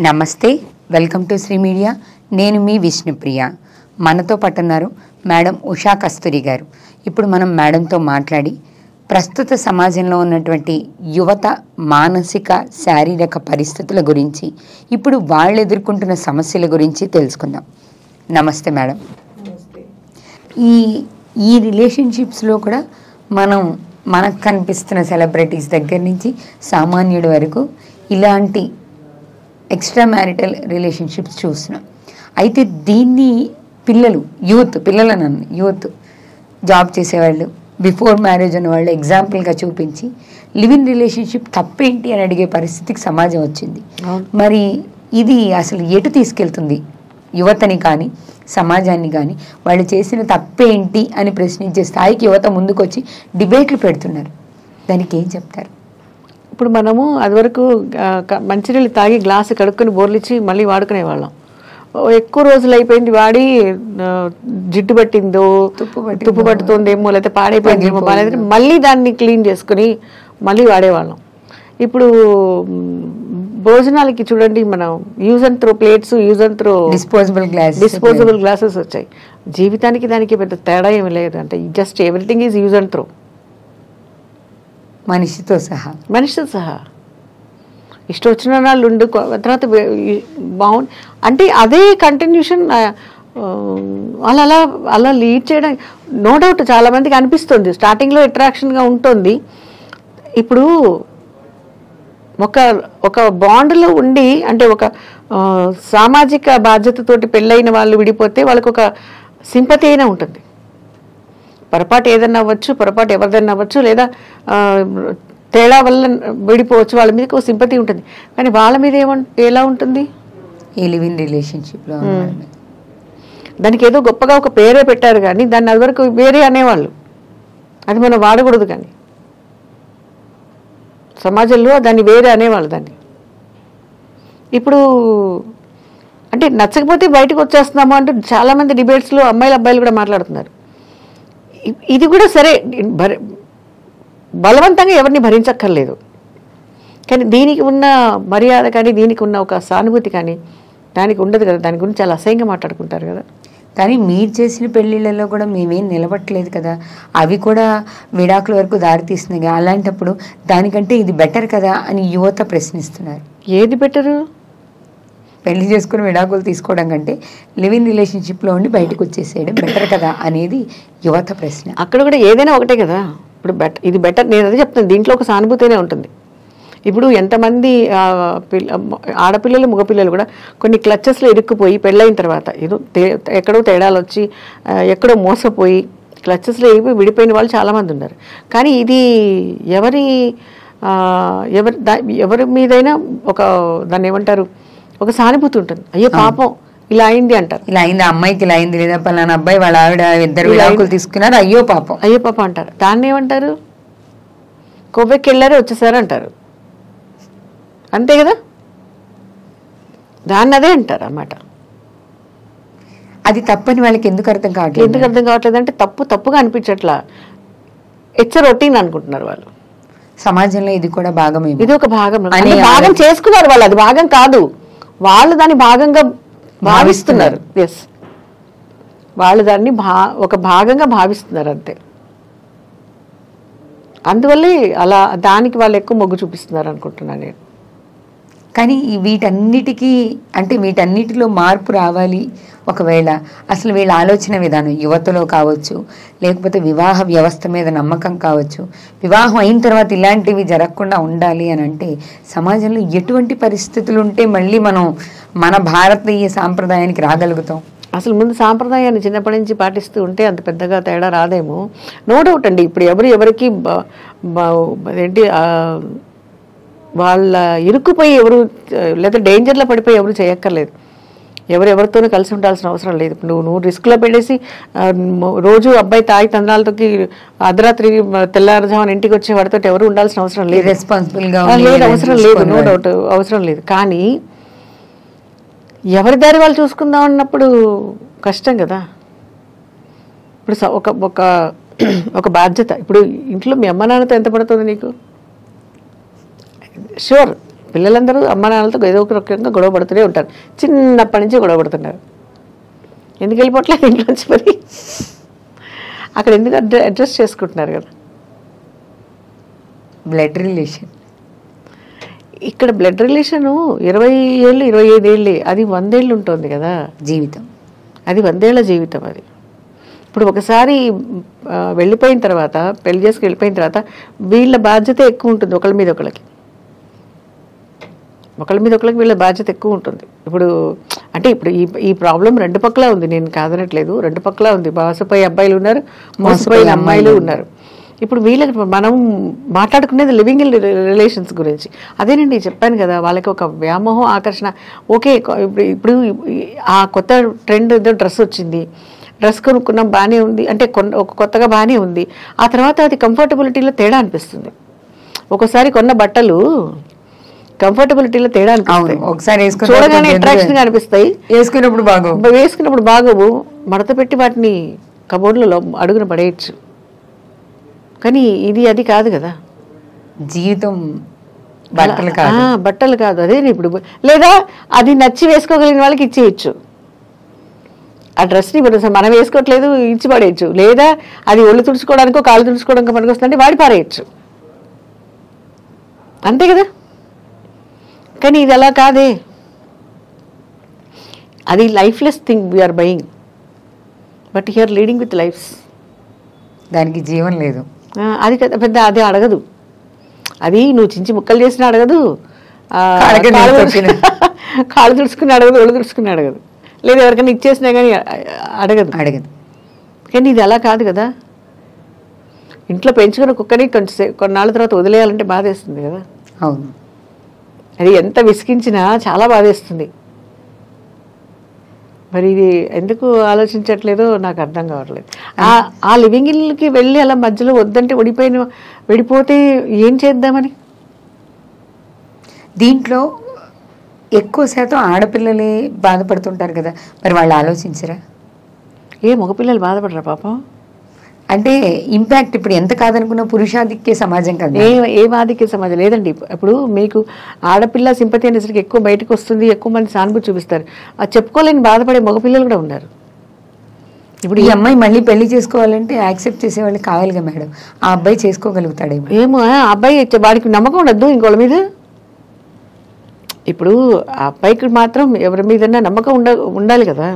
నమస్తే, welcome to Shri media. నేను మీ విష్ణుప్రియ. మనతో పాటు ఉన్నారు మేడం ఉషా కస్తూరి గారు. ఇప్పుడు మనం మేడంతో మాట్లాడి ప్రస్తుత సమాజంలో ఉన్నటువంటి యువత మానసిక శారీరక పరిస్థితుల గురించి, ఇప్పుడు వాళ్ళు ఎదుర్కొంటున్న సమస్యల గురించి తెలుసుకుందాం. నమస్తే మేడం. ఈ రిలేషన్షిప్స్లో కూడా మనకు కనిపిస్తున్న సెలబ్రిటీస్ దగ్గర నుంచి సామాన్యుడి వరకు ఇలాంటి ఎక్స్ట్రా మ్యారిటల్ రిలేషన్షిప్స్ చూస్తున్నాం. అయితే దీన్ని యూత్ జాబ్ చేసేవాళ్ళు, బిఫోర్ మ్యారేజ్ ఉన్నవాళ్ళు ఎగ్జాంపుల్గా చూపించి లివ్ ఇన్ రిలేషన్షిప్ తప్పేంటి అని అడిగే పరిస్థితికి సమాజం వచ్చింది. మరి ఇది అసలు ఎటు తీసుకెళ్తుంది యువతని కానీ సమాజాన్ని కానీ? వాళ్ళు చేసిన తప్పేంటి అని ప్రశ్నించే స్థాయికి యువత ముందుకొచ్చి డిబేట్లు పెడుతున్నారు. దానికి ఏం చెప్తారు? ఇప్పుడు మనము అది వరకు మంచినీళ్ళు తాగి గ్లాసు కడుక్కొని బోర్లిచ్చి మళ్ళీ వాడుకునేవాళ్ళం. ఎక్కువ రోజులు అయిపోయింది వాడి జిడ్డు పట్టిందో, తుప్పు పట్టుతుందేమో, లేకపోతే పాడైపోయిందేమో, బాగాలేదంటే మళ్ళీ దాన్ని క్లీన్ చేసుకుని మళ్ళీ వాడేవాళ్ళం. ఇప్పుడు భోజనాలకి చూడండి, మనం use and throw plates, use and throw disposable glasses వచ్చాయి. జీవితానికి దానికి పెద్ద తేడా ఏమి లేదు. అంటే just everything is use and throw, మనిషితో సహా ఇష్టం వచ్చిన వాళ్ళు ఉండు, తర్వాత బాగుంది అంటే అదే కంటిన్యూషన్. అలా లీడ్ చేయడం నో డౌట్ చాలా మందికి అనిపిస్తుంది. స్టార్టింగ్లో అట్రాక్షన్గా ఉంటుంది. ఇప్పుడు ఒక బాండ్లో ఉండి, అంటే ఒక సామాజిక బాధ్యతతోటి పెళ్ళైన వాళ్ళు విడిపోతే వాళ్ళకు ఒక సింపతి అయినా ఉంటుంది. పొరపాటు ఏదన్నా అవ్వచ్చు, పొరపాటు ఎవరిదన్నా అవ్వచ్చు, లేదా తేడా వల్ల విడిపోవచ్చు, వాళ్ళ మీద ఒక సింపతి ఉంటుంది. కానీ వాళ్ళ మీద ఎలా ఉంటుంది? ఈ లివ్ ఇన్ రిలేషన్షిప్లో దానికి ఏదో గొప్పగా ఒక పేరే పెట్టారు, కానీ దాన్ని అది వరకు వేరే అనేవాళ్ళు. అది మనం వాడకూడదు, కానీ సమాజంలో దాన్ని వేరే అనేవాళ్ళు. దాన్ని ఇప్పుడు అంటే నచ్చకపోతే బయటకు వచ్చేస్తున్నాము అంటూ చాలామంది డిబేట్స్లో అమ్మాయిలు అబ్బాయిలు కూడా మాట్లాడుతున్నారు. ఇది కూడా సరే, బలవంతంగా ఎవరిని భరించక్కర్లేదు. కానీ దీనికి ఉన్న మర్యాద కానీ, దీనికి ఉన్న ఒక సానుభూతి కానీ దానికి ఉండదు కదా. దాని గురించి చాలా అసహ్యంగా మాట్లాడుకుంటారు కదా. కానీ మీరు చేసిన పెళ్ళిళ్ళలో కూడా మేమేం నిలబట్టలేదు కదా, అవి కూడా విడాకుల వరకు దారితీస్తున్నాయి కదా. అలాంటప్పుడు దానికంటే ఇది బెటర్ కదా అని యువత ప్రశ్నిస్తున్నారు. ఏది బెటరు? పెళ్లి చేసుకుని విడాకులు తీసుకోవడం కంటే లివ్ ఇన్ రిలేషన్షిప్లో ఉండి బయటకు వచ్చేసేయడం బెటర్ కదా అనేది యువత ప్రశ్న. అక్కడ కూడా ఏదైనా ఒకటే కదా. ఇప్పుడు ఇది బెటర్, నేను అదే చెప్తాను. దీంట్లో ఒక సానుభూతినే ఉంటుంది. ఇప్పుడు ఎంతమంది ఆడపిల్లలు మగపిల్లలు కూడా కొన్ని క్లచెస్లో ఇరుక్కుపోయి పెళ్ళైన తర్వాత ఎక్కడో తేడాలు వచ్చి ఎక్కడో మోసపోయి క్లచెస్లో ఇరిగిపోయి విడిపోయిన వాళ్ళు చాలామంది ఉన్నారు. కానీ ఇది ఎవరి మీదైనా ఒక దాన్ని ఏమంటారు, ఒక సానుభూతి ఉంటుంది. అయ్యో పాపం ఇలా అయింది అంటారు. ఇలా అయింది, అమ్మాయికి ఇలా అయింది, లేదా పలానా అబ్బాయి వాళ్ళ ఆవిడ ఇద్దరు విడాకులు తీసుకున్నారు, అయ్యో పాపం అంటారు. దాన్ని ఏమంటారు? కొవ్వెక్కి వెళ్ళారు వచ్చేసారు అంటారు. అంతే కదా, దాన్ని అదే అంటారు అన్నమాట. అది తప్పని వాళ్ళకి ఎందుకు అర్థం కావట్లేదు అంటే తప్పుగా అనిపించట్లా, ఇట్స్ రొటీన్ అనుకుంటున్నారు వాళ్ళు. సమాజంలో ఇది కూడా భాగమే, ఇది ఒక భాగం చేసుకున్నారు వాళ్ళు. అది భాగం కాదు, వాళ్ళు దాన్ని భాగంగా భావిస్తున్నారు. ఎస్, వాళ్ళు దాన్ని ఒక భాగంగా భావిస్తున్నారు అంతే. అందువల్లే అలా దానికి వాళ్ళు ఎక్కువ మొగ్గు చూపిస్తున్నారు అనుకుంటున్నాను నేను. కానీ వీటన్నిటిలో మార్పు రావాలి. ఒకవేళ అసలు వీళ్ళ ఆలోచన విధానం యువతలో కావచ్చు, లేకపోతే వివాహ వ్యవస్థ మీద నమ్మకం కావచ్చు, వివాహం అయిన తర్వాత ఇలాంటివి జరగకుండా ఉండాలి అని అంటే సమాజంలో ఎటువంటి పరిస్థితులు ఉంటే మళ్ళీ మనం మన భారతీయ సాంప్రదాయానికి రాగలుగుతాం? అసలు ముందు సాంప్రదాయాన్ని చిన్నప్పటి నుంచి పాటిస్తూ ఉంటే అంత పెద్దగా తేడా రాదేమో. నో డౌట్ అండి. ఇప్పుడు ఎవరికి ఏంటి వాళ్ళ ఇరుక్కుపోయి ఎవరు, లేదా డేంజర్లో పడిపోయి ఎవరు చేయక్కర్లేదు. ఎవరితోనూ కలిసి ఉండాల్సిన అవసరం లేదు. నువ్వు రిస్క్లో పెట్టేసి రోజు అబ్బాయి తాగి తండ్రాలతోకి అర్ధరాత్రి తెల్లారుజామున ఇంటికి వచ్చే వాడితో ఎవరు ఉండాల్సిన అవసరం లేదు. రెస్పాన్సిబుల్గా అవసరం లేదు, నో డౌట్ అవసరం లేదు. కానీ ఎవరి దారి వాళ్ళు చూసుకుందాం అన్నప్పుడు కష్టం కదా. ఇప్పుడు ఒక బాధ్యత. ఇప్పుడు ఇంట్లో మీ అమ్మ నాన్నతో ఎంత పడుతుంది నీకు? షూర్ పిల్లలందరూ అమ్మ నాన్నలతో ఏదో ఒక రకంగా గొడవ పడుతూనే ఉంటారు, చిన్నప్పటి నుంచి గొడవ పడుతున్నారు. ఎందుకు వెళ్ళిపోవట్లేదు ఇంట్లోంచి మరి? అక్కడ ఎందుకు అడ్జస్ట్ చేసుకుంటున్నారు కదా. బ్లడ్ రిలేషన్, ఇక్కడ బ్లడ్ రిలేషను 20 ఏళ్ళు 25 ఏళ్ళే, అది 100 ఏళ్ళు ఉంటుంది కదా జీవితం. అది 100 ఏళ్ల జీవితం. అది ఇప్పుడు ఒకసారి వెళ్ళిపోయిన తర్వాత, పెళ్లి చేసుకు వెళ్ళిపోయిన తర్వాత వీళ్ళ బాధ్యత ఎక్కువ ఉంటుంది ఒకళ్ళ మీద ఒకళ్ళకి వీళ్ళ బాధ్యత ఎక్కువ ఉంటుంది. ఇప్పుడు అంటే ఇప్పుడు ఈ ప్రాబ్లం రెండు పక్కల ఉంది, నేను కాదనట్లేదు, రెండు పక్కల ఉంది. మోసపోయే అబ్బాయిలు ఉన్నారు, మోసపోయిన అమ్మాయిలు ఉన్నారు. ఇప్పుడు వీళ్ళకి మనం మాట్లాడుకునేది లివింగ్ రిలేషన్స్ గురించి. అదేనండి చెప్పాను కదా, వాళ్ళకి ఒక వ్యామోహం, ఆకర్షణ. ఓకే, ఇప్పుడు ఆ కొత్త ట్రెండ్ ఏదో డ్రెస్ వచ్చింది, డ్రెస్ కొనుక్కున్నాం బాగానే ఉంది, అంటే ఒక కొత్తగా బాగానే ఉంది. ఆ తర్వాత అది కంఫర్టబిలిటీలో తేడా అనిపిస్తుంది. ఒకసారి కొన్న బట్టలు కంఫర్టబిలిటీలో తేడా అనిపిస్తాయి, ఒకసారి చూడగానే అట్రాక్షన్ గా అనిపిస్తాయి, వేసుకున్నప్పుడు బాగోవు. మడత పెట్టి వాటిని కబోర్డ్లలో అడుగున పడేయచ్చు. కానీ ఇది అది కాదు కదా జీవితం. బట్టలు కాదు అదే. ఇప్పుడు లేదా అది నచ్చి వేసుకోగలిగిన వాళ్ళకి ఇచ్చేయచ్చు ఆ డ్రెస్ని. మనం వేసుకోవట్లేదు, ఇచ్చి పడేయచ్చు. లేదా అది ఒళ్ళు తుడుచుకోవడానికో కాళ్ళు తుడుచుకోవడానికి పనికొస్తుందంటే వాడి పారేయచ్చు, అంతే కదా. కానీ ఇది అలా కాదే, అది lifeless thing we're buying, but you're leading with lives. దానికి జీవం లేదు. అది పెద్ద అది అడగదు, అది నువ్వు చించి ముక్కలు చేసినా అడగదు, కాళ్ళు తుడుచుకుని అడగదు, ఒళ్ళు తుడుచుకుని అడగదు, లేదా ఎవరికైనా ఇచ్చేసినా కానీ అడగదు. కానీ ఇది అలా కాదు కదా. ఇంట్లో పెంచుకున్న కుక్కని కొన్నాళ్ళ తర్వాత వదిలేయాలంటే బాధేస్తుంది కదా. అవును, అది ఎంత విసిగించినా చాలా బాధేస్తుంది. మరి ఇది ఎందుకు ఆలోచించట్లేదో నాకు అర్థం కావట్లేదు. ఆ లివింగ్ ఇల్లుకి వెళ్ళి అలా మధ్యలో వద్దంటే విడిపోతే ఏం చేద్దామని. దీంట్లో ఎక్కువ శాతం ఆడపిల్లలే బాధపడుతుంటారు కదా, మరి వాళ్ళు ఆలోచించరా? మగపిల్లలు బాధపడరా పాపం? అంటే ఇంపాక్ట్ ఇప్పుడు ఎంత కాదనుకున్న పురుషాధిక్య సమాజం కదా. ఏం ఆధిక్య సమాజం లేదండి. ఇప్పుడు మీకు ఆడపిల్ల సింపతి అనేసరికి ఎక్కువ బయటకు వస్తుంది, ఎక్కువ మంది సానుభూతి చూపిస్తారు. అది చెప్పుకోలేని బాధపడే మగపిల్లలు కూడా ఉన్నారు. ఇప్పుడు ఈ అమ్మాయి మళ్ళీ పెళ్లి చేసుకోవాలంటే యాక్సెప్ట్ చేసేవాళ్ళు కావాలిగా మేడం. ఆ అబ్బాయి చేసుకోగలుగుతాడేమో. ఆ అబ్బాయి వాడికి నమ్మకం ఉండద్దు ఇంకోళ్ళ మీద. ఇప్పుడు ఆ అబ్బాయికి మాత్రం ఎవరి మీదన్నా నమ్మకం ఉండాలి కదా.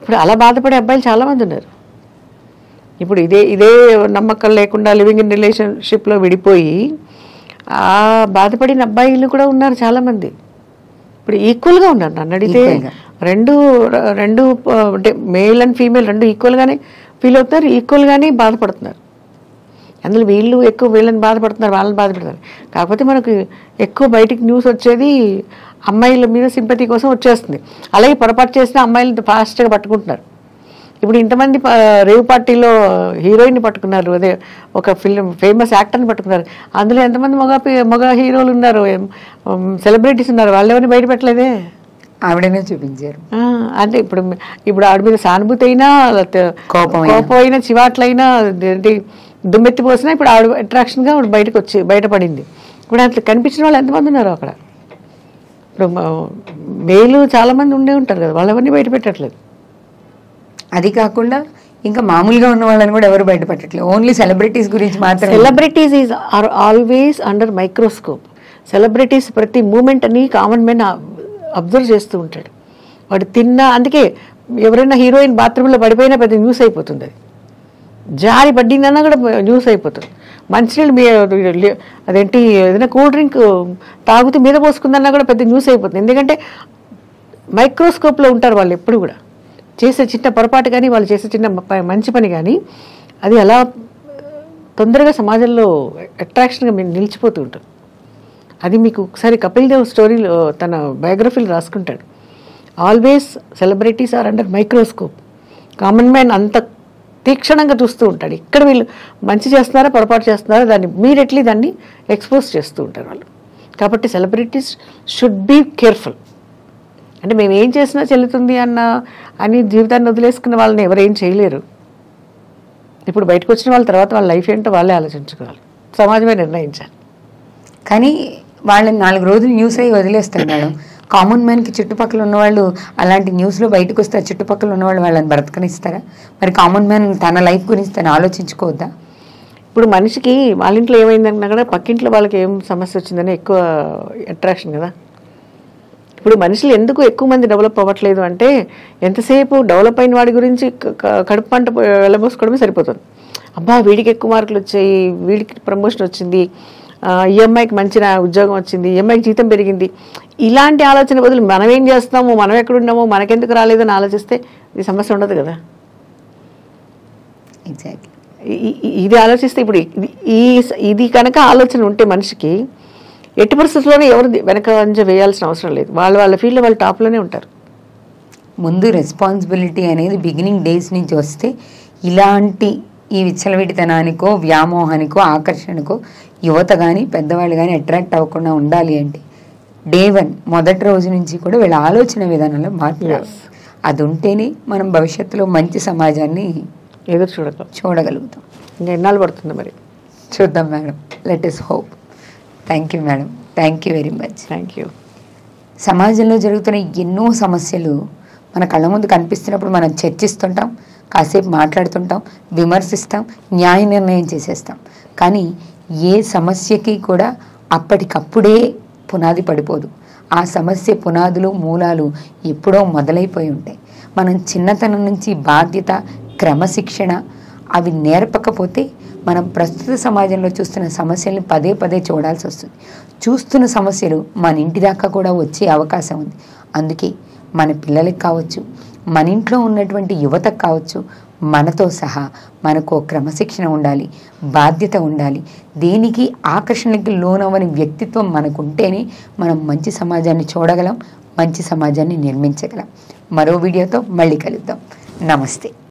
ఇప్పుడు అలా బాధపడే అబ్బాయిలు చాలామంది ఉన్నారు. ఇప్పుడు ఇదే నమ్మకం లేకుండా లివింగ్ ఇన్ రిలేషన్షిప్లో విడిపోయి ఆ బాధపడిన అబ్బాయిలు కూడా ఉన్నారు చాలామంది. ఇప్పుడు ఈక్వల్గా ఉన్నారు. నన్ను అడిగితే రెండు అంటే మేల్ అండ్ ఫీమేల్ రెండు ఈక్వల్గానే ఫీల్ అవుతున్నారు, ఈక్వల్గానే బాధపడుతున్నారు. అందులో వీళ్ళు ఎక్కువ వీళ్ళని బాధపడుతున్నారు, వాళ్ళని బాధపడుతున్నారు. కాకపోతే మనకు ఎక్కువ బయటికి న్యూస్ వచ్చేది అమ్మాయిల మీద సింపతి కోసం వచ్చేస్తుంది. అలాగే పొరపాటు చేసిన అమ్మాయిలు ఫాస్ట్గా పట్టుకుంటున్నారు. ఇప్పుడు ఇంతమంది రేవ్ పార్టీలో హీరోయిన్ని పట్టుకున్నారు, అదే ఒక ఫేమస్ యాక్టర్ని పట్టుకున్నారు. అందులో ఎంతమంది మగ హీరోలు ఉన్నారు, సెలబ్రిటీస్ ఉన్నారు, వాళ్ళు ఎవరిని బయట పెట్టలేదే, ఆవిడనే చూపించారు. అంటే ఇప్పుడు ఆవిడ మీద సానుభూతి అయినా, కోపం అయినా, చివాట్లైనా, దుమ్మెత్తిపోసినా ఇప్పుడు ఆవిడ అట్రాక్షన్గా ఆవిడ బయటపడింది. ఇప్పుడు అట్లా కనిపించిన వాళ్ళు ఎంతమంది ఉన్నారు అక్కడ. ఇప్పుడు మేలు చాలామంది ఉండే ఉంటారు కదా, వాళ్ళు ఎవరిని బయట పెట్టట్లేదు. అది కాకుండా ఇంకా మామూలుగా ఉన్న వాళ్ళని కూడా ఎవరు బయటపడట్లేదు, ఓన్లీ సెలబ్రిటీస్ గురించి మాత్రం. Celebrities are always under microscope. Celebrities ప్రతి మూమెంట్ అని కామన్ మ్యాన్ అబ్జర్వ్ చేస్తూ ఉంటాడు. వాడు అందుకే ఎవరైనా హీరోయిన్ బాత్రూంలో పడిపోయినా పెద్ద న్యూస్ అయిపోతుంది. అది జారి పడ్డిందన్నా కూడా న్యూస్ అయిపోతుంది. మంచినీళ్ళు అదేంటి ఏదైనా కూల్ డ్రింక్ తాగుతూ మీద పోసుకుందన్నా కూడా పెద్ద న్యూస్ అయిపోతుంది. ఎందుకంటే మైక్రోస్కోప్లో ఉంటారు వాళ్ళు. ఎప్పుడు కూడా చేసే చిన్న పొరపాటు కానీ, వాళ్ళు చేసే చిన్న మంచి పని కానీ అది అలా తొందరగా సమాజంలో అట్రాక్షన్గా మీరు నిలిచిపోతూ ఉంటుంది. అది మీకు ఒకసారి కపిల్ దేవ్ స్టోరీలో తన బయోగ్రఫీలు రాసుకుంటాడు. Always celebrities are under microscope. Common man అంత తీక్షణంగా చూస్తూ ఉంటాడు. ఇక్కడ వీళ్ళు మంచి చేస్తున్నారా పొరపాటు చేస్తున్నారా దాన్ని ఇమ్మీడియట్లీ దాన్ని ఎక్స్పోజ్ చేస్తూ ఉంటారు వాళ్ళు. కాబట్టి సెలబ్రిటీస్ షుడ్ బీ కేర్ఫుల్. అంటే మేము ఏం చేసినా చెల్లుతుంది అని జీవితాన్ని వదిలేసుకున్న వాళ్ళని ఎవరేం చేయలేరు. ఇప్పుడు బయటకు వచ్చిన వాళ్ళ తర్వాత వాళ్ళ లైఫ్ ఏంటో వాళ్ళే ఆలోచించుకోవాలి, సమాజమే నిర్ణయించాలి. కానీ వాళ్ళని 4 రోజులు న్యూస్ అయ్యి వదిలేస్తారు మేడం. కామన్ మ్యాన్కి చుట్టుపక్కల ఉన్నవాళ్ళు అలాంటి న్యూస్లో బయటకు వస్తారు, చుట్టుపక్కల ఉన్నవాళ్ళు వాళ్ళని బ్రతకనిస్తారా? మరి కామన్ మ్యాన్ తన లైఫ్ గురించి తను ఆలోచించుకోవద్దా? ఇప్పుడు మనిషికి వాళ్ళ ఇంట్లో ఏమైందన్నా కూడా పక్కింట్లో వాళ్ళకి ఏం సమస్య వచ్చిందని ఎక్కువ అట్రాక్షన్ కదా. ఇప్పుడు మనుషులు ఎందుకు ఎక్కువ మంది డెవలప్ అవ్వట్లేదు అంటే ఎంతసేపు డెవలప్ అయిన వాడి గురించి కడుపు పంట వెళ్ళబోసుకోవడమే సరిపోతుంది. అబ్బా వీడికి ఎక్కువ మార్కులు వచ్చాయి, వీడికి ప్రమోషన్ వచ్చింది, ఈ అమ్మాయికి మంచి ఉద్యోగం వచ్చింది, ఈ అమ్మాయికి జీతం పెరిగింది, ఇలాంటి ఆలోచన బదులు మనం ఏం చేస్తున్నాము, మనం ఎక్కడున్నామో, మనకెందుకు రాలేదని ఆలోచిస్తే ఇది సమస్య ఉండదు కదా. ఎగ్జాక్ట్లీ. ఇది ఆలోచిస్తే ఇప్పుడు ఇది కనుక ఆలోచన ఉంటే మనిషికి ఎట్టి పరిస్థితుల్లోనే ఎవరు వెనక వేయాల్సిన అవసరం లేదు. వాళ్ళ ఫీల్డ్లో వాళ్ళు టాప్లోనే ఉంటారు. ముందు రెస్పాన్సిబిలిటీ అనేది బిగినింగ్ డేస్ నుంచి వస్తే ఇలాంటి ఈ విచ్చలవిడితనానికో వ్యామోహానికో ఆకర్షణకో యువత కానీ పెద్దవాళ్ళు కానీ అట్రాక్ట్ అవ్వకుండా ఉండాలి అంటే డే 1 మొదటి రోజు నుంచి కూడా వీళ్ళ ఆలోచన విధానంలో మార్పు. అది ఉంటేనే మనం భవిష్యత్తులో మంచి సమాజాన్ని ఎదురు చూడగలుగుతాం. ఇంకా ఎన్నాళ్ళు పడుతుంది మరి చూద్దాం madam. Let us hope. Thank you madam, thank you very much. Thank you. సమాజంలో జరుగుతున్న ఎన్నో సమస్యలు మన కళ్ళ ముందు కనిపిస్తున్నప్పుడు మనం చర్చిస్తుంటాం, కాసేపు మాట్లాడుతుంటాం, విమర్శిస్తాం, న్యాయ నిర్ణయం చేసేస్తాం. కానీ ఏ సమస్యకి కూడా అప్పటికప్పుడే పునాది పడిపోదు. ఆ సమస్య పునాదులు మూలాలు ఎప్పుడో మొదలైపోయి ఉంటాయి. మనం చిన్నతనం నుంచి బాధ్యత, క్రమశిక్షణ అవి నేర్పకపోతే మనం ప్రస్తుత సమాజంలో చూస్తున్న సమస్యల్ని పదే పదే చూడాల్సి వస్తుంది. చూస్తున్న సమస్యలు మన ఇంటి దాకా కూడా వచ్చే అవకాశం ఉంది. అందుకే మన పిల్లలకి కావచ్చు, మన ఇంట్లో ఉన్నటువంటి యువతకు కావచ్చు, మనతో సహా మనకు క్రమశిక్షణ ఉండాలి, బాధ్యత ఉండాలి. దేనికి ఆకర్షణకి లోనవ్వని వ్యక్తిత్వం మనకు ఉంటేనే మనం మంచి సమాజాన్ని చూడగలం, మంచి సమాజాన్ని నిర్మించగలం. మరో వీడియోతో మళ్ళీ కలుద్దాం. నమస్తే.